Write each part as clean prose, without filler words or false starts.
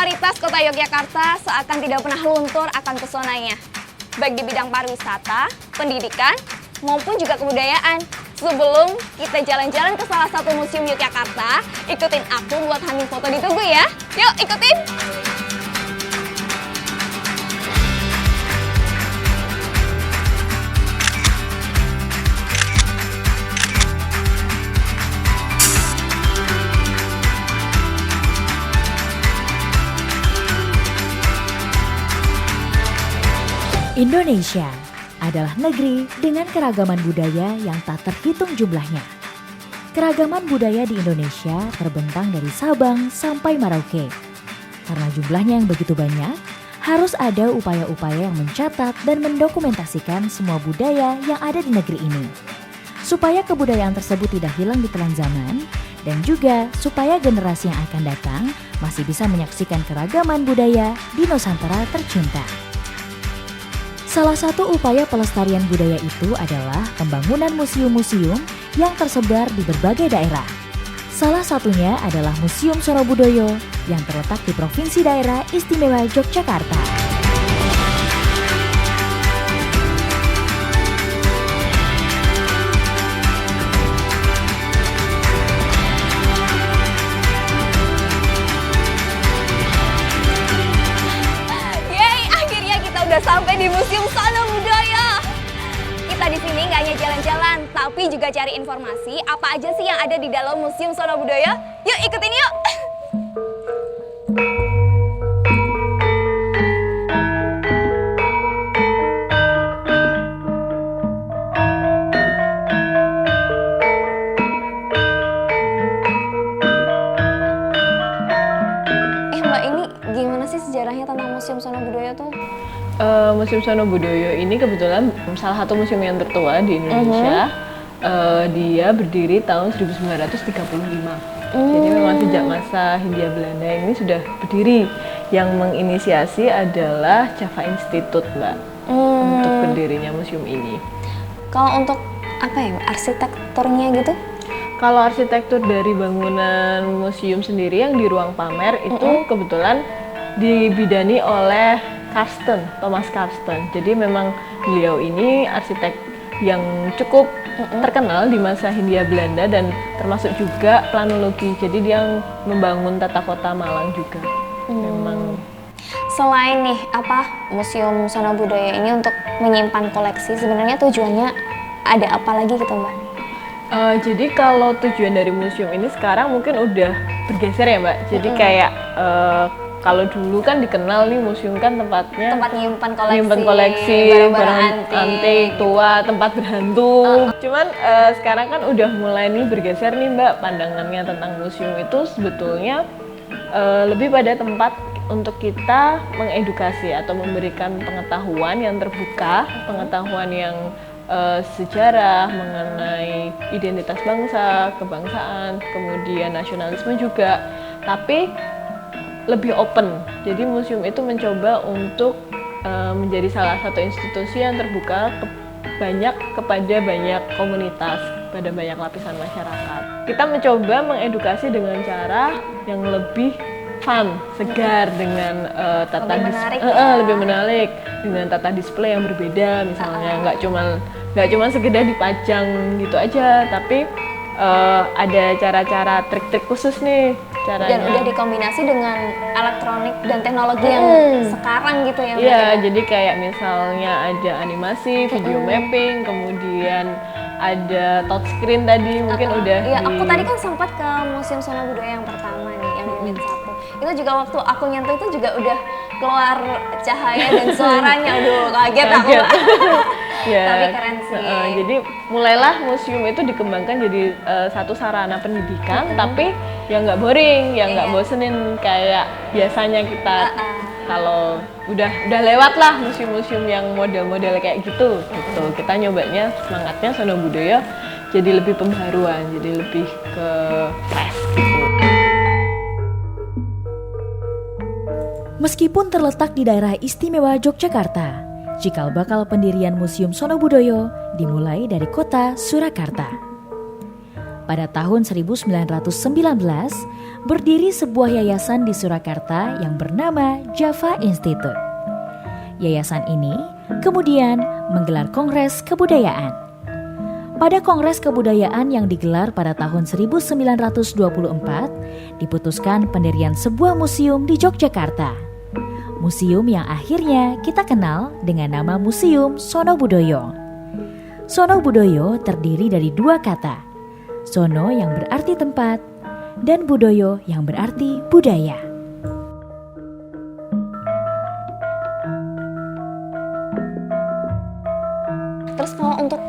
Popularitas kota Yogyakarta seakan tidak pernah luntur akan pesonanya, baik di bidang pariwisata, pendidikan, maupun juga kebudayaan. Sebelum kita jalan-jalan ke salah satu museum Yogyakarta, ikutin aku buat hamil foto di Tugu ya. Yuk, ikutin! Indonesia adalah negeri dengan keragaman budaya yang tak terhitung jumlahnya. Keragaman budaya di Indonesia terbentang dari Sabang sampai Merauke. Karena jumlahnya yang begitu banyak, harus ada upaya-upaya yang mencatat dan mendokumentasikan semua budaya yang ada di negeri ini. Supaya kebudayaan tersebut tidak hilang di telan zaman, dan juga supaya generasi yang akan datang masih bisa menyaksikan keragaman budaya di Nusantara tercinta. Salah satu upaya pelestarian budaya itu adalah pembangunan museum-museum yang tersebar di berbagai daerah. Salah satunya adalah Museum Sono Budoyo yang terletak di Provinsi Daerah Istimewa Yogyakarta. Udah sampai di Museum Sono Budoyo. Kita di sini nggak hanya jalan-jalan, tapi juga cari informasi apa aja sih yang ada di dalam Museum Sono Budoyo. Yuk ikutin yuk. Mbak, ini gimana sih sejarahnya tentang Museum Sono Budoyo tuh? Museum Sono Budoyo ini kebetulan salah satu museum yang tertua di Indonesia. Dia berdiri tahun 1935. Jadi memang sejak masa Hindia Belanda ini sudah berdiri. Yang menginisiasi adalah Java Institute, Mbak, untuk berdirinya museum ini. Kalau untuk apa ya, arsitekturnya gitu? Kalau arsitektur dari bangunan museum sendiri yang di ruang pamer itu kebetulan dibidani oleh Thomas Karsten. Jadi memang beliau ini arsitek yang cukup terkenal di masa Hindia Belanda dan termasuk juga planologi. Jadi dia membangun tata kota Malang juga. Memang. Selain nih Museum Sono Budoyo ini untuk menyimpan koleksi, sebenarnya tujuannya ada apa lagi gitu, Mbak? Jadi kalau tujuan dari museum ini sekarang mungkin udah bergeser ya, Mbak. Jadi kayak kalau dulu kan dikenal nih museum kan tempat nyimpan koleksi barang antik tua, tempat berhantu. Cuman sekarang kan udah mulai nih bergeser nih, Mbak, pandangannya tentang museum itu sebetulnya lebih pada tempat untuk kita mengedukasi atau memberikan pengetahuan yang terbuka, pengetahuan yang sejarah mengenai identitas bangsa, kebangsaan, kemudian nasionalisme juga, tapi lebih open. Jadi museum itu mencoba untuk menjadi salah satu institusi yang terbuka kepada banyak komunitas, pada banyak lapisan masyarakat. Kita mencoba mengedukasi dengan cara yang lebih fun, segar, dengan lebih menarik, dengan tata display yang berbeda. Misalnya nggak cuma sekedar dipajang gitu aja, tapi ada cara-cara trik-trik khusus nih caranya. Dan udah dikombinasi dengan elektronik dan teknologi yang sekarang gitu ya. Iya, jadi kayak misalnya ada animasi, video mapping, kemudian ada touchscreen tadi mungkin udah. Iya, aku tadi kan sempat ke Museum Sono Budoyo yang pertama nih, yang di Min 1. Itu juga waktu aku nyentuh itu juga udah keluar cahaya dan suaranya. Aduh, kaget aku. Ya, tapi keren sih. Jadi mulailah museum itu dikembangkan jadi satu sarana pendidikan, tapi yang nggak boring, yang nggak bosenin kayak biasanya kita kalau udah lewat lah museum-museum yang model-model kayak gitu. Kita nyobanya semangatnya Sono Budoyo jadi lebih pembaruan, jadi lebih ke fresh gitu. Meskipun terletak di daerah istimewa Yogyakarta, cikal bakal pendirian Museum Sono Budoyo dimulai dari kota Surakarta. pada tahun 1919 berdiri sebuah yayasan di Surakarta yang bernama Java Institute. Yayasan ini kemudian menggelar Kongres Kebudayaan. Pada Kongres Kebudayaan yang digelar pada tahun 1924, diputuskan pendirian sebuah museum di Yogyakarta. Museum yang akhirnya kita kenal dengan nama Museum Sono Budoyo. Sono Budoyo terdiri dari dua kata, Sono yang berarti tempat, dan Budoyo yang berarti budaya. Terus kalau untuk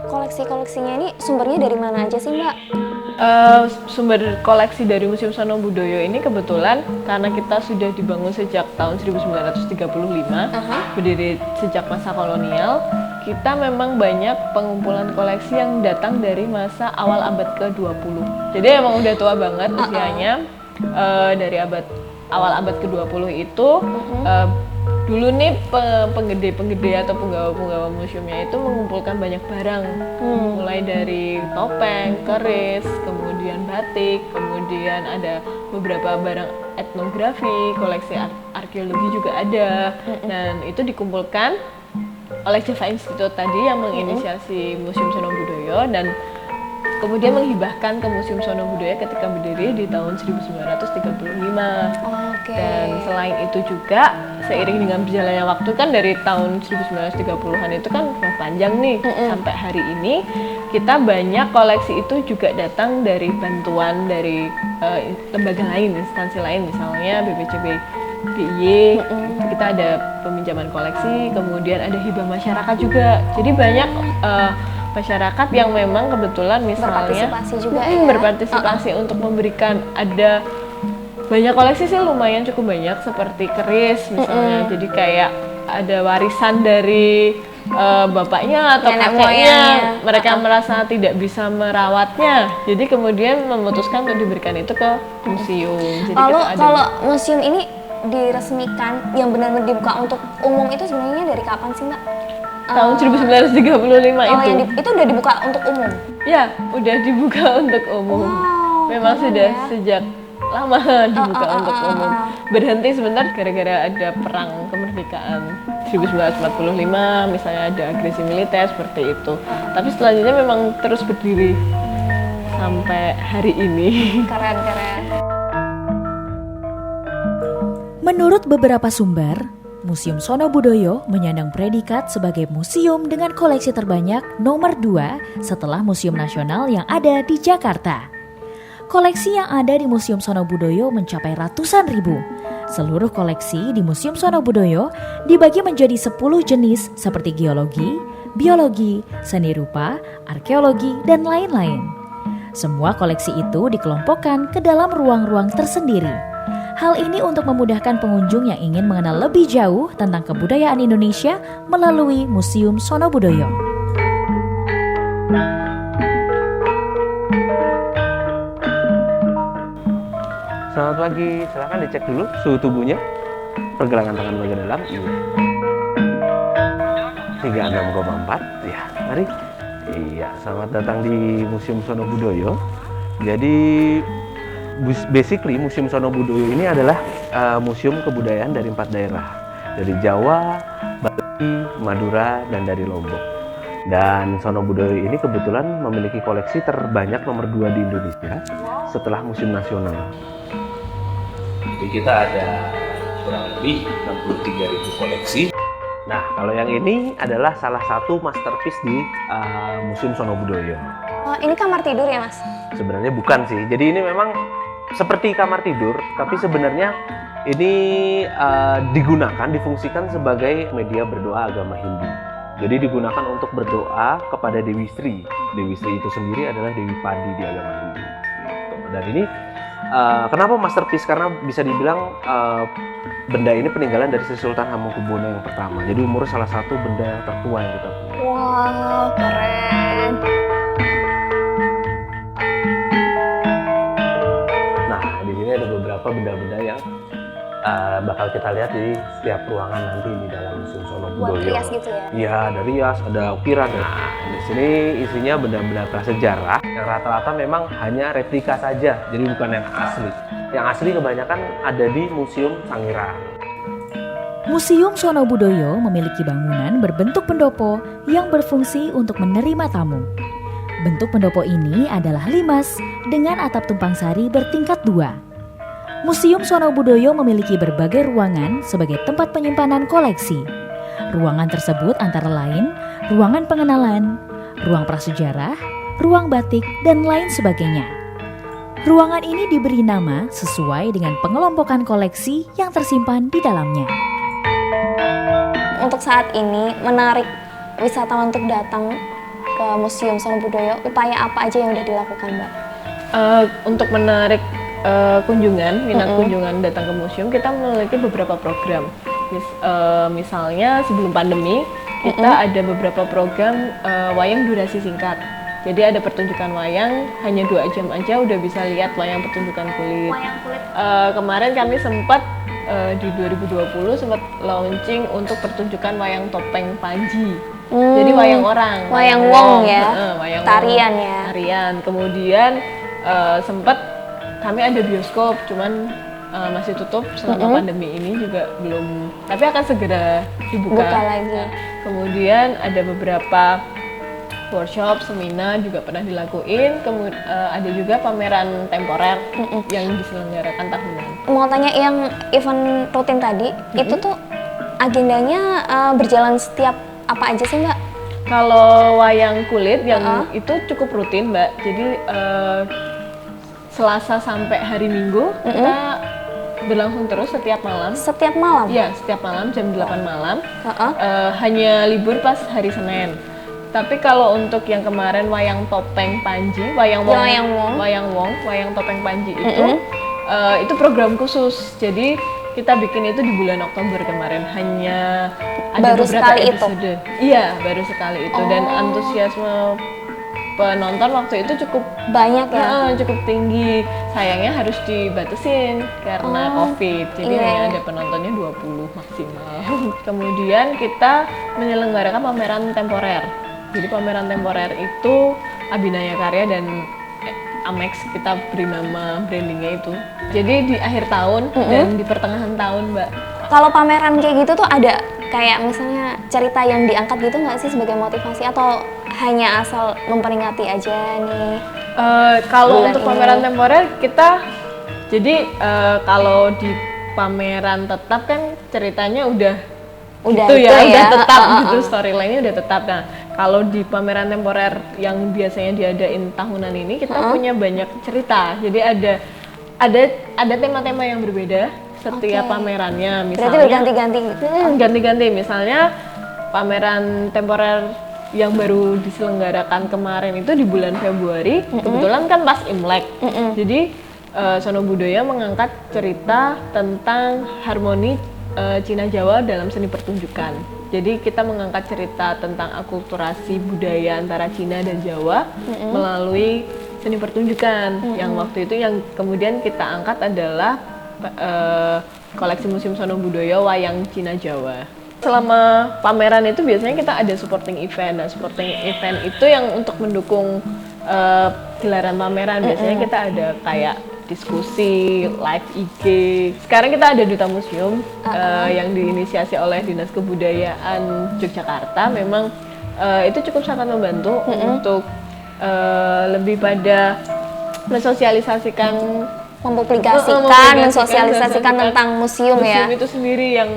koleksi-koleksinya ini sumbernya dari mana aja sih Mbak? Sumber koleksi dari Museum Sono Budoyo ini kebetulan karena kita sudah dibangun sejak tahun 1935, berdiri sejak masa kolonial, kita memang banyak pengumpulan koleksi yang datang dari masa awal abad ke-20. Jadi emang udah tua banget usianya. Dari awal abad ke-20 itu dulu nih penggede-penggede atau penggawa-penggawa museumnya itu mengumpulkan banyak barang, mulai dari topeng, keris, kemudian batik, kemudian ada beberapa barang etnografi, koleksi arkeologi juga ada, dan itu dikumpulkan oleh Java Institute tadi yang menginisiasi Museum Sono Budoyo dan kemudian menghibahkan ke Museum Sono Budoyo ketika berdiri di tahun 1935. Dan selain itu juga seiring dengan berjalannya waktu kan dari tahun 1930-an itu kan udah panjang nih sampai hari ini kita banyak koleksi itu juga datang dari bantuan dari lembaga lain, instansi lain, misalnya BPCB DIY, kita ada peminjaman koleksi, kemudian ada hibah masyarakat juga. Jadi banyak masyarakat yang memang kebetulan misalnya berpartisipasi juga berpartisipasi untuk memberikan, ada banyak koleksi sih lumayan cukup banyak seperti keris misalnya, jadi kayak ada warisan dari bapaknya atau nenek kakeknya, mereka merasa tidak bisa merawatnya, jadi kemudian memutuskan untuk diberikan itu ke museum. Jadi lalu kita ada kalau museum ini diresmikan yang benar-benar dibuka untuk umum itu sebenarnya dari kapan sih Mbak? tahun 1935 itu. Itu udah dibuka untuk umum? Ya, udah dibuka untuk umum. Memang sudah sejak lama dibuka untuk umum. Berhenti sebentar gara-gara ada perang kemerdekaan 1945, misalnya ada agresi militer seperti itu. Tapi selanjutnya memang terus berdiri sampai hari ini. Keren-keren. Menurut beberapa sumber, Museum Sono Budoyo menyandang predikat sebagai museum dengan koleksi terbanyak nomor 2 setelah Museum Nasional yang ada di Jakarta. Koleksi yang ada di Museum Sono Budoyo mencapai ratusan ribu. Seluruh koleksi di Museum Sono Budoyo dibagi menjadi 10 jenis seperti geologi, biologi, seni rupa, arkeologi, dan lain-lain. Semua koleksi itu dikelompokkan ke dalam ruang-ruang tersendiri. Hal ini untuk memudahkan pengunjung yang ingin mengenal lebih jauh tentang kebudayaan Indonesia melalui Museum Sono Budoyo. Selamat pagi, silakan dicek dulu suhu tubuhnya, pergelangan tangan bagian dalam, 36,4, ya, mari. Iya, selamat datang di Museum Sono Budoyo. Jadi, basically Museum Sono Budoyo ini adalah museum kebudayaan dari 4 daerah, dari Jawa, Bali, Madura, dan dari Lombok. Dan Sono Budoyo ini kebetulan memiliki koleksi terbanyak nomor 2 di Indonesia setelah Museum Nasional. Jadi kita ada kurang lebih 63.000 koleksi. Nah, kalau yang ini adalah salah satu masterpiece di Museum Sono Budoyo. Ini kamar tidur ya Mas? Sebenarnya bukan sih. Jadi ini memang seperti kamar tidur, tapi sebenarnya ini difungsikan sebagai media berdoa agama Hindu. Jadi digunakan untuk berdoa kepada Dewi Sri. Dewi Sri itu sendiri adalah Dewi Padi di agama Hindu. Dan ini kenapa masterpiece? Karena bisa dibilang benda ini peninggalan dari Sri Sultan Hamengkubuwono yang pertama. Jadi umurnya salah satu benda tertua yang kita punya. Wow, keren. Nah, di sini ada beberapa benda-benda yang bakal kita lihat di setiap ruangan nanti di dalam Museum Sono Buat Budoyo. rias gitu ya? Iya, ada rias, ada ukiran. Nah, di sini isinya benda-benda prasejarah yang rata-rata memang hanya replika saja, jadi bukan yang asli. Yang asli kebanyakan ada di Museum Sangiran. Museum Sono Budoyo memiliki bangunan berbentuk pendopo yang berfungsi untuk menerima tamu. Bentuk pendopo ini adalah limas dengan atap tumpang sari bertingkat 2. Museum Sono Budoyo memiliki berbagai ruangan sebagai tempat penyimpanan koleksi. Ruangan tersebut antara lain ruangan pengenalan, ruang prasejarah, ruang batik, dan lain sebagainya. Ruangan ini diberi nama sesuai dengan pengelompokan koleksi yang tersimpan di dalamnya. Untuk saat ini menarik wisatawan untuk datang ke Museum Sono Budoyo, upaya apa aja yang udah dilakukan, Mbak? Untuk menarik minat kunjungan datang ke museum, kita memiliki beberapa program. Misalnya sebelum pandemi, kita ada beberapa program wayang durasi singkat. Jadi ada pertunjukan wayang, hanya 2 jam aja udah bisa lihat wayang pertunjukan kulit. Kemarin kami sempat di 2020 sempat launching untuk pertunjukan wayang topeng Panji. Jadi wayang orang, Wayang wong ya, wayang tarian wong, ya. tarian. Kemudian sempat kami ada bioskop, cuman masih tutup selama pandemi ini juga belum, tapi akan segera dibuka. Buka lagi. Kemudian ada beberapa workshop, seminar juga pernah dilakuin. Kemudian ada juga pameran temporer yang diselenggarakan tahunan. Mau tanya yang event rutin tadi, itu tuh agendanya berjalan setiap apa aja sih, Mbak? Kalau wayang kulit yang itu cukup rutin, Mbak. Jadi Selasa sampai hari Minggu kita berlangsung terus setiap malam. Setiap malam? Iya, setiap malam jam 8 malam. Hanya libur pas hari Senin. Tapi kalau untuk yang kemarin wayang topeng Panji, wayang topeng Panji itu program khusus. Jadi kita bikin itu di bulan Oktober kemarin. Hanya ada baru beberapa sekali episode. itu? Iya, baru sekali itu. Dan antusiasme penonton waktu itu cukup banyak ya? cukup tinggi. Sayangnya harus dibatasin karena COVID. Jadi hanya ada penontonnya 20 maksimal. Kemudian kita menyelenggarakan pameran temporer. Jadi pameran temporer itu Abinaya Karya dan Amex, kita beri nama brandingnya itu. Jadi di akhir tahun dan di pertengahan tahun, Mbak. Kalau pameran kayak gitu tuh ada kayak misalnya cerita yang diangkat gitu nggak sih sebagai motivasi, atau hanya asal memperingati aja nih? Kalau untuk pameran temporer kita, jadi kalau di pameran tetap kan ceritanya udah tetap gitu, storyline-nya udah tetap. Nah, kalau di pameran temporer yang biasanya diadain tahunan ini, kita punya banyak cerita. Jadi ada tema-tema yang berbeda setiap pamerannya. Misalnya berarti berganti-ganti gitu? Ganti-ganti. Misalnya pameran temporer yang baru diselenggarakan kemarin itu di bulan Februari, kebetulan kan pas Imlek. Jadi Sono Budoyo mengangkat cerita tentang harmoni Cina Jawa dalam seni pertunjukan. Jadi kita mengangkat cerita tentang akulturasi budaya antara Cina dan Jawa melalui seni pertunjukan. Yang waktu itu yang kemudian kita angkat adalah koleksi Museum Sono Budoyo Wayang Cina Jawa. Selama pameran itu biasanya kita ada supporting event. Nah, supporting event itu yang untuk mendukung gelaran pameran. Biasanya kita ada kayak diskusi, live IG. Sekarang kita ada Duta Museum yang diinisiasi oleh Dinas Kebudayaan Yogyakarta. Memang itu cukup sangat membantu untuk lebih pada mensosialisasikan, mensosialisasikan tentang museum ya. Museum itu sendiri yang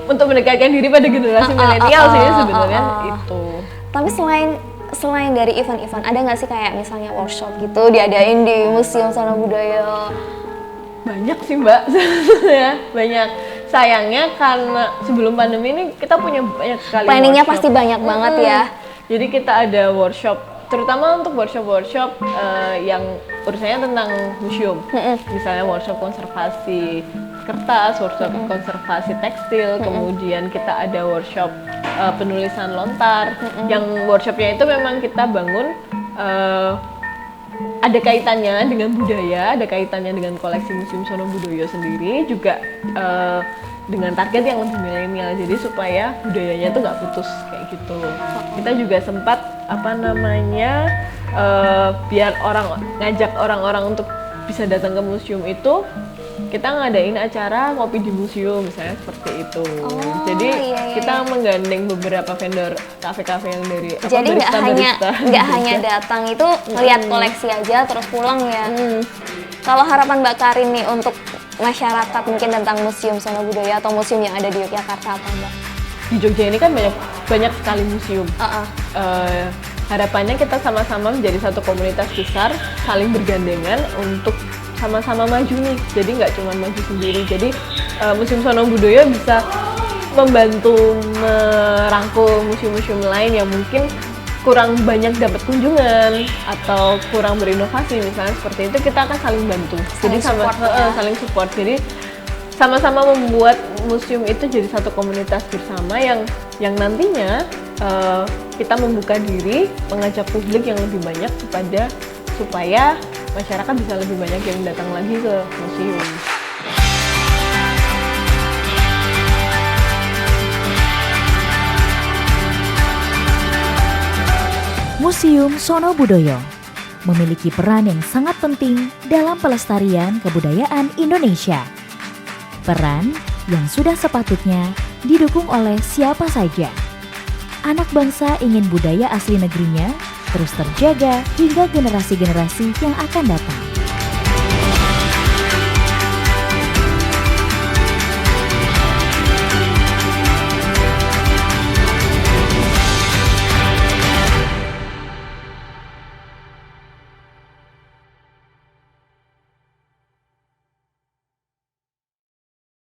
untuk mendekatkan diri pada generasi milenial sih sebenarnya itu. Tapi selain dari event-event, ada nggak sih kayak misalnya workshop gitu diadain di Museum Sono Budoyo? Banyak sih, Mbak, sebenarnya banyak. Sayangnya karena sebelum pandemi ini kita punya banyak sekali planningnya workshop. Pasti banyak banget ya. Jadi kita ada workshop, terutama untuk workshop yang urusannya tentang museum. Misalnya workshop konservasi kertas, workshop konservasi tekstil, kemudian kita ada workshop penulisan lontar. Yang workshopnya itu memang kita bangun ada kaitannya dengan budaya, ada kaitannya dengan koleksi Museum Sono Budoyo sendiri, juga dengan target yang lebih milenial, jadi supaya budayanya tuh nggak putus kayak gitu. Kita juga sempat biar ngajak orang-orang untuk bisa datang ke museum itu, kita ngadain acara ngopi di museum misalnya seperti itu. Jadi kita menggandeng beberapa vendor kafe-kafe yang dari jadi nggak hanya datang itu melihat koleksi aja terus pulang ya. Kalau harapan Mbak Karin nih untuk masyarakat mungkin tentang Museum Sono Budoyo atau museum yang ada di Yogyakarta apa Mbak? Di Jogja ini kan banyak sekali museum. Harapannya kita sama-sama menjadi satu komunitas besar, saling bergandengan untuk sama-sama maju nih. Jadi nggak cuma maju sendiri. Jadi Museum Sono Budoyo bisa membantu merangkul museum-museum lain yang mungkin kurang banyak dapat kunjungan atau kurang berinovasi misalnya seperti itu, kita akan saling bantu. Jadi saling support. Jadi sama-sama membuat museum itu jadi satu komunitas bersama yang nantinya kita membuka diri, mengajak publik yang lebih banyak supaya masyarakat bisa lebih banyak yang datang lagi ke museum. Museum Sono Budoyo memiliki peran yang sangat penting dalam pelestarian kebudayaan Indonesia. Peran yang sudah sepatutnya didukung oleh siapa saja. Anak bangsa ingin budaya asli negerinya terus terjaga hingga generasi-generasi yang akan datang.